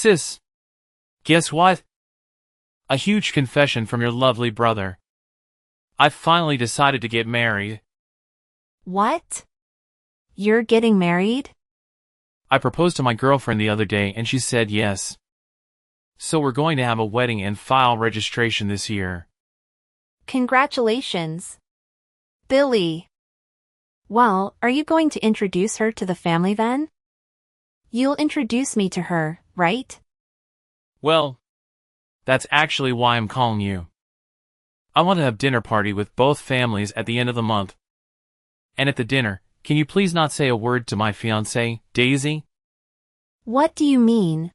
Sis, guess what? A huge confession from your lovely brother. I've finally decided to get married. What? You're getting married? I proposed to my girlfriend the other day and she said yes. So we're going to have a wedding and file registration this year. Congratulations, Billy. Well, are you going to introduce her to the family then? You'll introduce me to her, right? Well, that's actually why I'm calling you. I want to have dinner party with both families at the end of the month. And at the dinner, can you please not say a word to my fiancée, Daisy? What do you mean?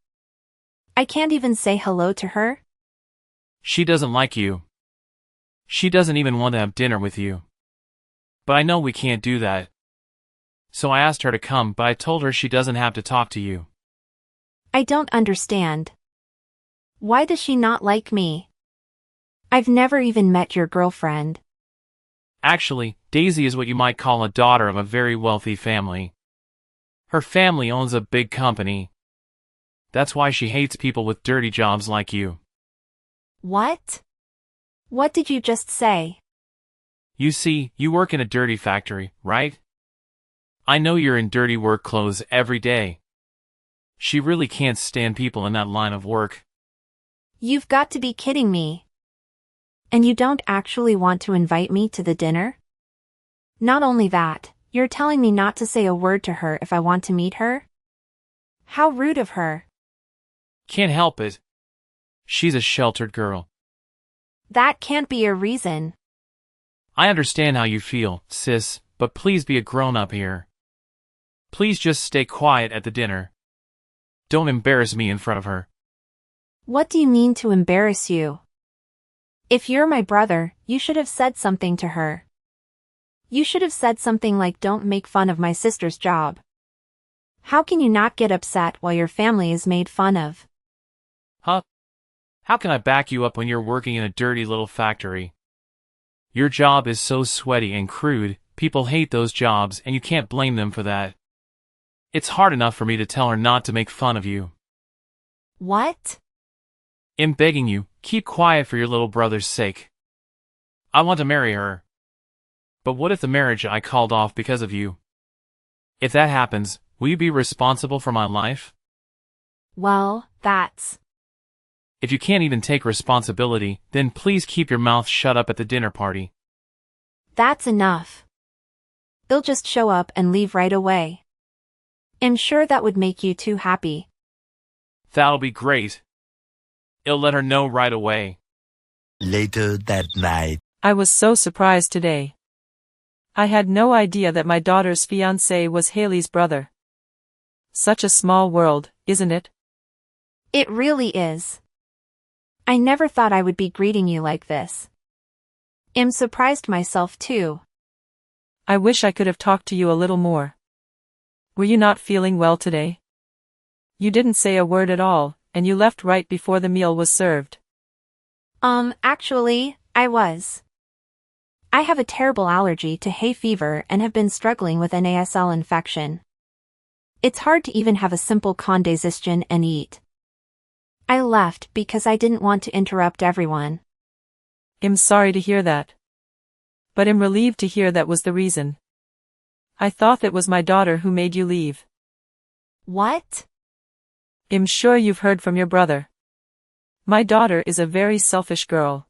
I can't even say hello to her? She doesn't like you. She doesn't even want to have dinner with you. But I know we can't do that. So I asked her to come, but I told her she doesn't have to talk to you. I don't understand. Why does she not like me? I've never even met your girlfriend. Actually, Daisy is what you might call a daughter of a very wealthy family. Her family owns a big company. That's why she hates people with dirty jobs like you. What? What did you just say? You see, you work in a dirty factory, right? I know you're in dirty work clothes every day. She really can't stand people in that line of work. You've got to be kidding me. And you don't actually want to invite me to the dinner? Not only that, you're telling me not to say a word to her if I want to meet her? How rude of her. Can't help it. She's a sheltered girl. That can't be a reason. I understand how you feel, sis, but please be a grown-up here. Please just stay quiet at the dinner. Don't embarrass me in front of her. What do you mean to embarrass you? If you're my brother, you should have said something to her. You should have said something like don't make fun of my sister's job. How can you not get upset while your family is made fun of? Huh? How can I back you up when you're working in a dirty little factory? Your job is so sweaty and crude, people hate those jobs and you can't blame them for that. It's hard enough for me to tell her not to make fun of you. What? I'm begging you, keep quiet for your little brother's sake. I want to marry her. But what if the marriage I called off because of you? If that happens, will you be responsible for my life? Well, that's... If you can't even take responsibility, then please keep your mouth shut up at the dinner party. That's enough. They'll just show up and leave right away. I'm sure that would make you too happy. That'll be great. I'll let her know right away. Later that night. I was so surprised today. I had no idea that my daughter's fiancé was Haley's brother. Such a small world, isn't it? It really is. I never thought I would be greeting you like this. I'm surprised myself too. I wish I could have talked to you a little more. Were you not feeling well today? You didn't say a word at all, and you left right before the meal was served. Actually, I was. I have a terrible allergy to hay fever and have been struggling with NASL infection. It's hard to even have a simple condensation and eat. I left because I didn't want to interrupt everyone. I'm sorry to hear that. But I'm relieved to hear that was the reason. I thought it was my daughter who made you leave. What? I'm sure you've heard from your brother. My daughter is a very selfish girl.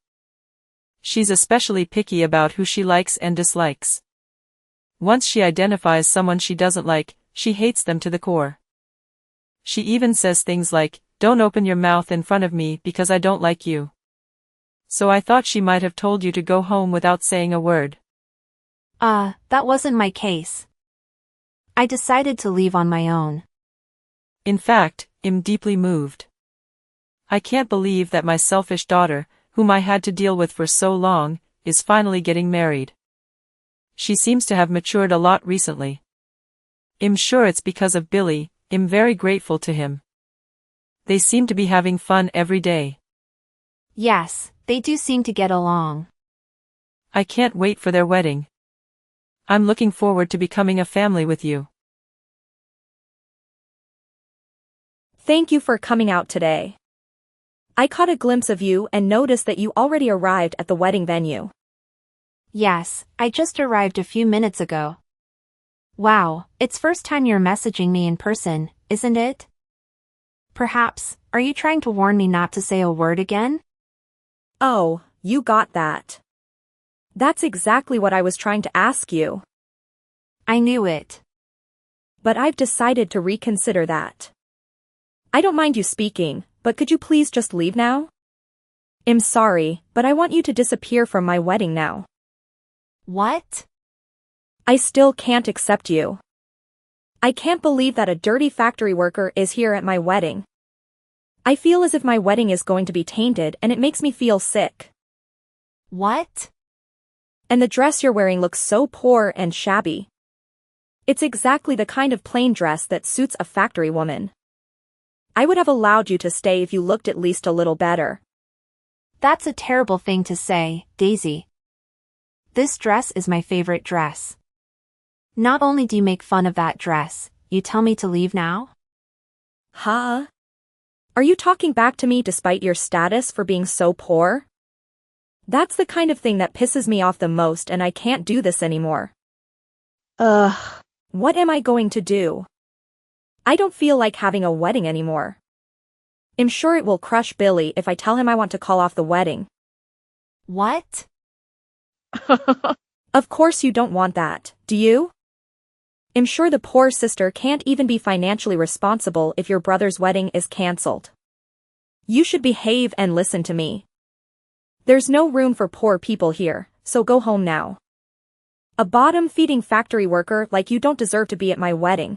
She's especially picky about who she likes and dislikes. Once she identifies someone she doesn't like, she hates them to the core. She even says things like, "Don't open your mouth in front of me because I don't like you." So I thought she might have told you to go home without saying a word. That wasn't my case. I decided to leave on my own. In fact, I'm deeply moved. I can't believe that my selfish daughter, whom I had to deal with for so long, is finally getting married. She seems to have matured a lot recently. I'm sure it's because of Billy. I'm very grateful to him. They seem to be having fun every day. Yes, they do seem to get along. I can't wait for their wedding. I'm looking forward to becoming a family with you. Thank you for coming out today. I caught a glimpse of you and noticed that you already arrived at the wedding venue. Yes, I just arrived a few minutes ago. Wow, it's first time you're messaging me in person, isn't it? Perhaps, are you trying to warn me not to say a word again? Oh, you got that. That's exactly what I was trying to ask you. I knew it. But I've decided to reconsider that. I don't mind you speaking, but could you please just leave now? I'm sorry, but I want you to disappear from my wedding now. What? I still can't accept you. I can't believe that a dirty factory worker is here at my wedding. I feel as if my wedding is going to be tainted and it makes me feel sick. What? And the dress you're wearing looks so poor and shabby. It's exactly the kind of plain dress that suits a factory woman. I would have allowed you to stay if you looked at least a little better. That's a terrible thing to say, Daisy. This dress is my favorite dress. Not only do you make fun of that dress, you tell me to leave now? Huh? Are you talking back to me despite your status for being so poor? That's the kind of thing that pisses me off the most and I can't do this anymore. Ugh. What am I going to do? I don't feel like having a wedding anymore. I'm sure it will crush Billy if I tell him I want to call off the wedding. What? Of course you don't want that, do you? I'm sure the poor sister can't even be financially responsible if your brother's wedding is cancelled. You should behave and listen to me. There's no room for poor people here, so go home now. A bottom-feeding factory worker like you don't deserve to be at my wedding.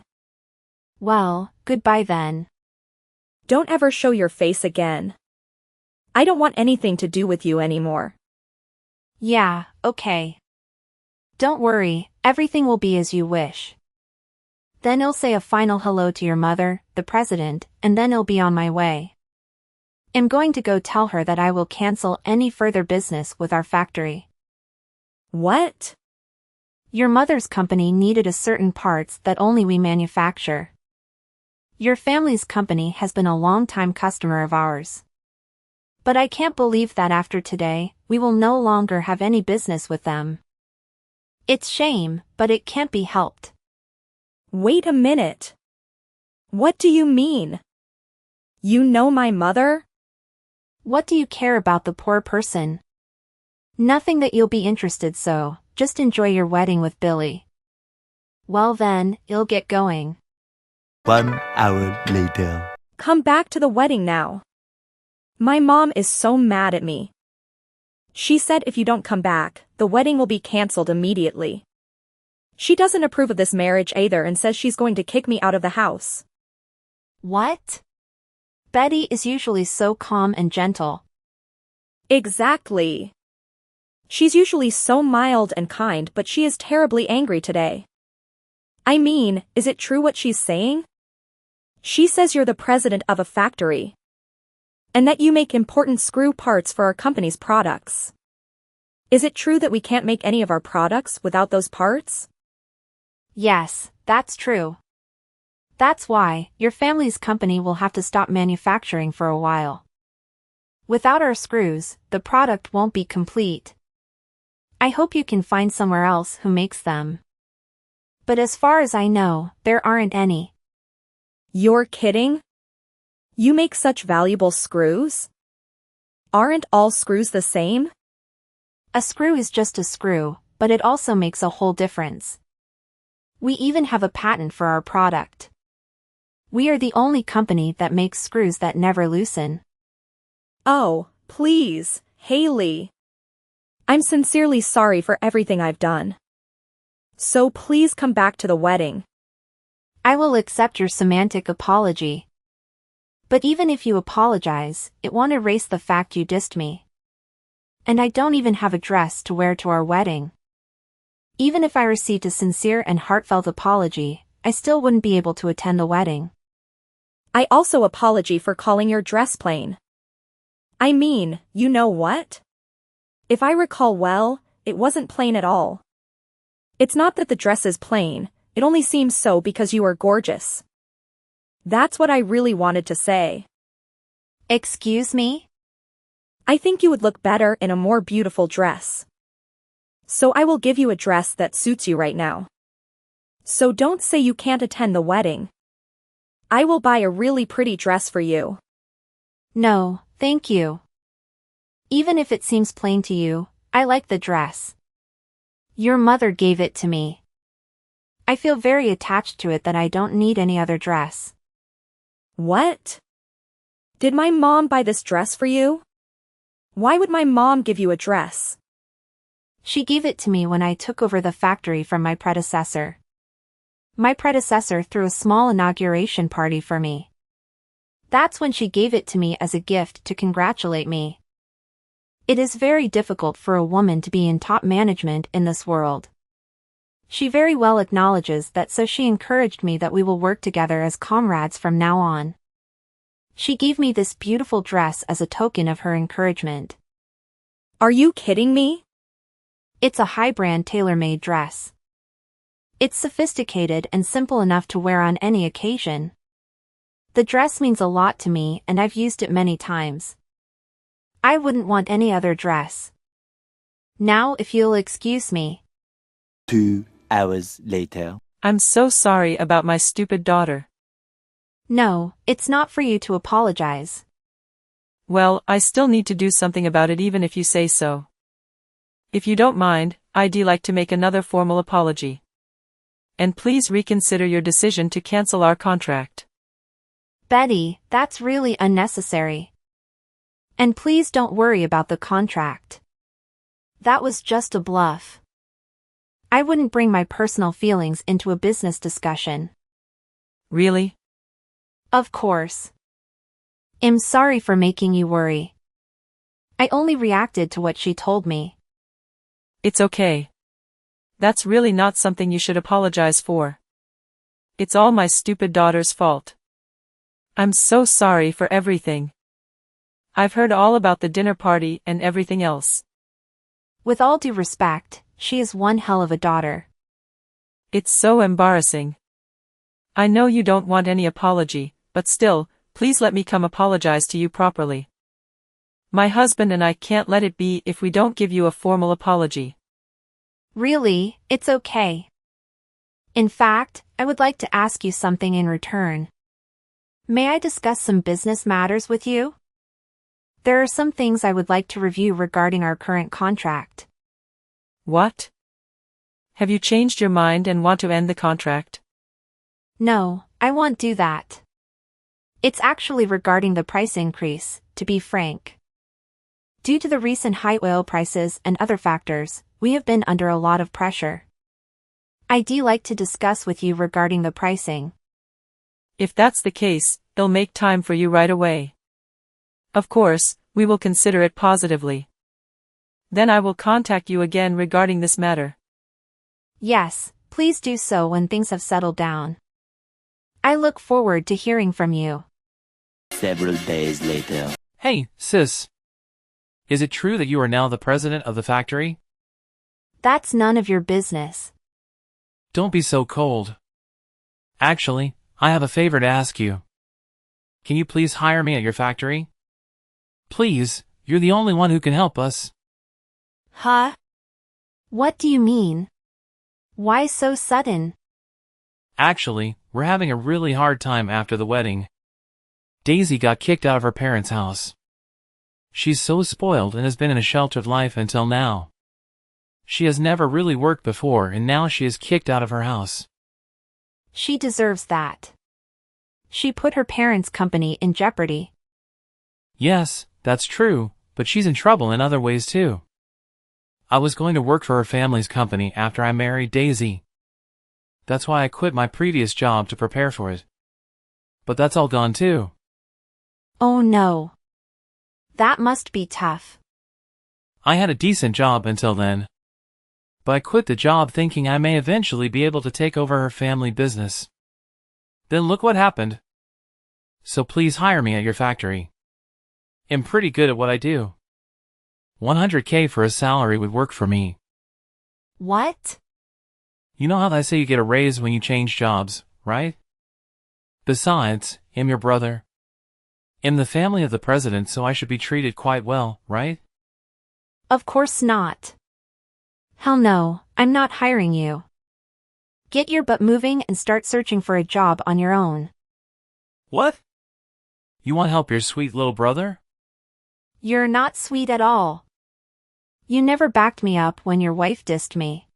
Well, goodbye then. Don't ever show your face again. I don't want anything to do with you anymore. Yeah, okay. Don't worry, everything will be as you wish. Then I'll say a final hello to your mother, the president, and then I'll be on my way. I'm going to go tell her that I will cancel any further business with our factory. What? Your mother's company needed a certain parts that only we manufacture. Your family's company has been a long-time customer of ours. But I can't believe that after today, we will no longer have any business with them. It's shame, but it can't be helped. Wait a minute. What do you mean? You know my mother? What do you care about the poor person? Nothing that you'll be interested, so just enjoy your wedding with Billy. Well then, you'll get going. 1 hour later. Come back to the wedding now. My mom is so mad at me. She said if you don't come back, the wedding will be cancelled immediately. She doesn't approve of this marriage either and says she's going to kick me out of the house. What? Betty is usually so calm and gentle. Exactly. She's usually so mild and kind, but she is terribly angry today. I mean, is it true what she's saying? She says you're the president of a factory. And that you make important screw parts for our company's products. Is it true that we can't make any of our products without those parts? Yes, that's true. That's why your family's company will have to stop manufacturing for a while. Without our screws, the product won't be complete. I hope you can find somewhere else who makes them. But as far as I know, there aren't any. You're kidding? You make such valuable screws? Aren't all screws the same? A screw is just a screw, but it also makes a whole difference. We even have a patent for our product. We are the only company that makes screws that never loosen. Oh, please, Haley. I'm sincerely sorry for everything I've done. So please come back to the wedding. I will accept your semantic apology. But even if you apologize, it won't erase the fact you dissed me. And I don't even have a dress to wear to our wedding. Even if I received a sincere and heartfelt apology, I still wouldn't be able to attend the wedding. I also apology for calling your dress plain. I mean, you know what? If I recall well, it wasn't plain at all. It's not that the dress is plain, it only seems so because you are gorgeous. That's what I really wanted to say. Excuse me? I think you would look better in a more beautiful dress. So I will give you a dress that suits you right now. So don't say you can't attend the wedding. I will buy a really pretty dress for you. No, thank you. Even if it seems plain to you, I like the dress. Your mother gave it to me. I feel very attached to it that I don't need any other dress. What? Did my mom buy this dress for you? Why would my mom give you a dress? She gave it to me when I took over the factory from my predecessor. My predecessor threw a small inauguration party for me. That's when she gave it to me as a gift to congratulate me. It is very difficult for a woman to be in top management in this world. She very well acknowledges that, so she encouraged me that we will work together as comrades from now on. She gave me this beautiful dress as a token of her encouragement. Are you kidding me? It's a high-brand tailor-made dress. It's sophisticated and simple enough to wear on any occasion. The dress means a lot to me and I've used it many times. I wouldn't want any other dress. Now if you'll excuse me. 2 hours later. I'm so sorry about my stupid daughter. No, it's not for you to apologize. Well, I still need to do something about it even if you say so. If you don't mind, I'd like to make another formal apology. And please reconsider your decision to cancel our contract. Betty, that's really unnecessary. And please don't worry about the contract. That was just a bluff. I wouldn't bring my personal feelings into a business discussion. Really? Of course. I'm sorry for making you worry. I only reacted to what she told me. It's okay. That's really not something you should apologize for. It's all my stupid daughter's fault. I'm so sorry for everything. I've heard all about the dinner party and everything else. With all due respect, she is one hell of a daughter. It's so embarrassing. I know you don't want any apology, but still, please let me come apologize to you properly. My husband and I can't let it be if we don't give you a formal apology. Really, it's okay. In fact, I would like to ask you something in return. May I discuss some business matters with you? There are some things I would like to review regarding our current contract. What? Have you changed your mind and want to end the contract? No, I won't do that. It's actually regarding the price increase, to be frank. Due to the recent high oil prices and other factors, we have been under a lot of pressure. I'd like to discuss with you regarding the pricing. If that's the case, I'll make time for you right away. Of course, we will consider it positively. Then I will contact you again regarding this matter. Yes, please do so when things have settled down. I look forward to hearing from you. Several days later. Hey, sis. Is it true that you are now the president of the factory? That's none of your business. Don't be so cold. Actually, I have a favor to ask you. Can you please hire me at your factory? Please, you're the only one who can help us. Huh? What do you mean? Why so sudden? Actually, we're having a really hard time after the wedding. Daisy got kicked out of her parents' house. She's so spoiled and has been in a sheltered life until now. She has never really worked before and now she is kicked out of her house. She deserves that. She put her parents' company in jeopardy. Yes, that's true, but she's in trouble in other ways too. I was going to work for her family's company after I married Daisy. That's why I quit my previous job to prepare for it. But that's all gone too. Oh no. That must be tough. I had a decent job until then. But I quit the job thinking I may eventually be able to take over her family business. Then look what happened. So please hire me at your factory. I'm pretty good at what I do. 100K for a salary would work for me. What? You know how they say you get a raise when you change jobs, right? Besides, I'm your brother. I'm the family of the president, so I should be treated quite well, right? Of course not. Hell no, I'm not hiring you. Get your butt moving and start searching for a job on your own. What? You want help your sweet little brother? You're not sweet at all. You never backed me up when your wife dissed me.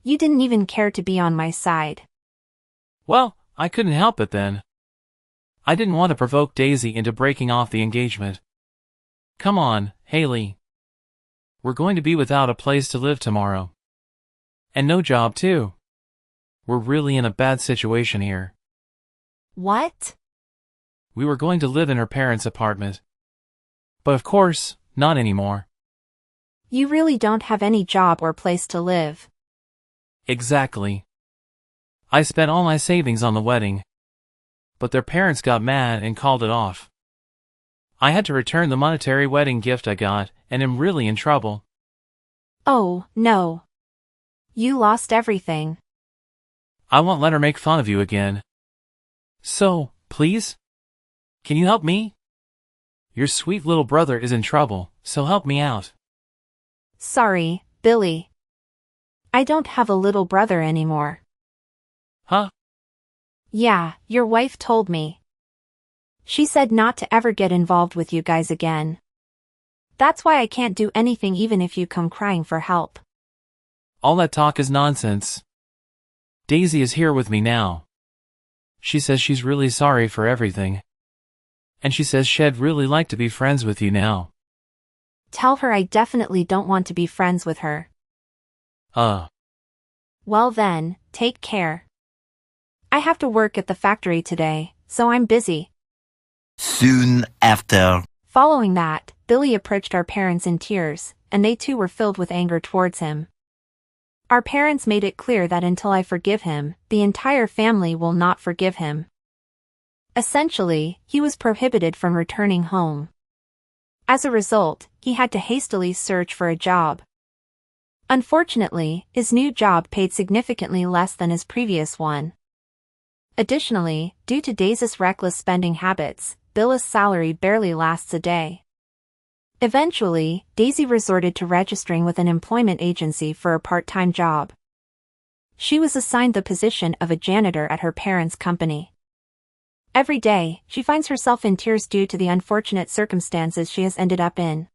You didn't even care to be on my side. Well, I couldn't help it then. I didn't want to provoke Daisy into breaking off the engagement. Come on, Haley. We're going to be without a place to live tomorrow. And no job too. We're really in a bad situation here. What? We were going to live in her parents' apartment. But of course, not anymore. You really don't have any job or place to live. Exactly. I spent all my savings on the wedding. But their parents got mad and called it off. I had to return the monetary wedding gift I got, and am really in trouble. Oh, no. You lost everything. I won't let her make fun of you again. So, please? Can you help me? Your sweet little brother is in trouble, so help me out. Sorry, Billy. I don't have a little brother anymore. Huh? Yeah, your wife told me. She said not to ever get involved with you guys again. That's why I can't do anything even if you come crying for help. All that talk is nonsense. Daisy is here with me now. She says she's really sorry for everything. And she says she'd really like to be friends with you now. Tell her I definitely don't want to be friends with her. Well then, take care. I have to work at the factory today, so I'm busy. Soon after. Following that, Billy approached our parents in tears, and they too were filled with anger towards him. Our parents made it clear that until I forgive him, the entire family will not forgive him. Essentially, he was prohibited from returning home. As a result, he had to hastily search for a job. Unfortunately, his new job paid significantly less than his previous one. Additionally, due to Daisy's reckless spending habits, Billy's salary barely lasts a day. Eventually, Daisy resorted to registering with an employment agency for a part-time job. She was assigned the position of a janitor at her parents' company. Every day, she finds herself in tears due to the unfortunate circumstances she has ended up in.